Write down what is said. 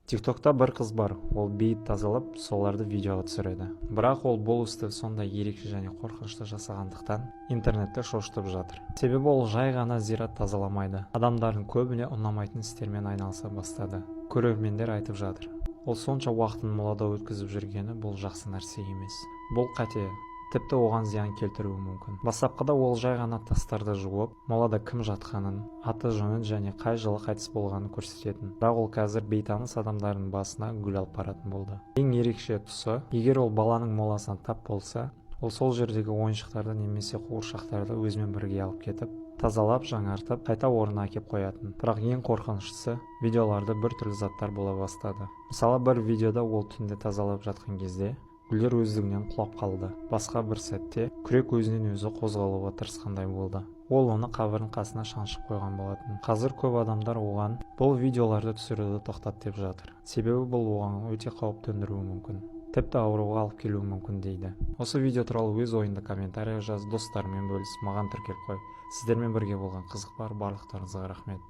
TikTokта бір қыз бар, ол бейіт тазалап, соларды видеоға түсіреді. Бірақ ол бұл істі сондай ерекше және қорқынышты жасағандықтан интернетте шошытып жатыр. Себебі ол жай ғана зират тазаламайды. Адамдардың көбіне ұнамайтын істермен айналыса бастады. Көрермендер айтып жатыр. Ол сонша уақытын молада өткізіп жүргені бұл жақсы нәрсе емес. Бұл қате. Тіпті оған зиян келтіруі мүмкін. Бастапқыда ол жай ғана тастарды жуып, молада кім жатқанын, аты жөнін және қай жылы қайтыс болғанын көрсететін. Бірақ ол қазір бейтаныс адамдардың басына гүл алып баратын болды. Ең ерекше тұсы, егер ол баланың моласына тап болса, ол сол жердегі ойыншықтарды немесе қуыршақтарды өзімен бірге алып кетіп, тазалап, жаңартып, қайта орнына әкеп қоятын. Бірақ ең қорқыныштысы, видеоларда біртүрлі заттар бола бастады. Мысалы, бір видеода ол түнде тазалап жатқан кезде гүлдер өздігінен құлап қалды. Басқа бір сәтте күрек өзінен өзі қозғалуға тырысқандай болды. Ол оны қабірдің қасына шаншып қойған болатын. Қазір көп адамдар оған бұл видеоларды түсіруді тоқтат деп жатыр. Себебі бұл оған өте қауіп төндіруі мүмкін. Тіпті ауруға алып келуі мүмкін дейді. Осы видео туралы өз ойыңды комментария жаз, достарымен бөліс, маған тіркеп қой. Сіздермен бірге болған қызық бар, барлықтарыңызға рахмет.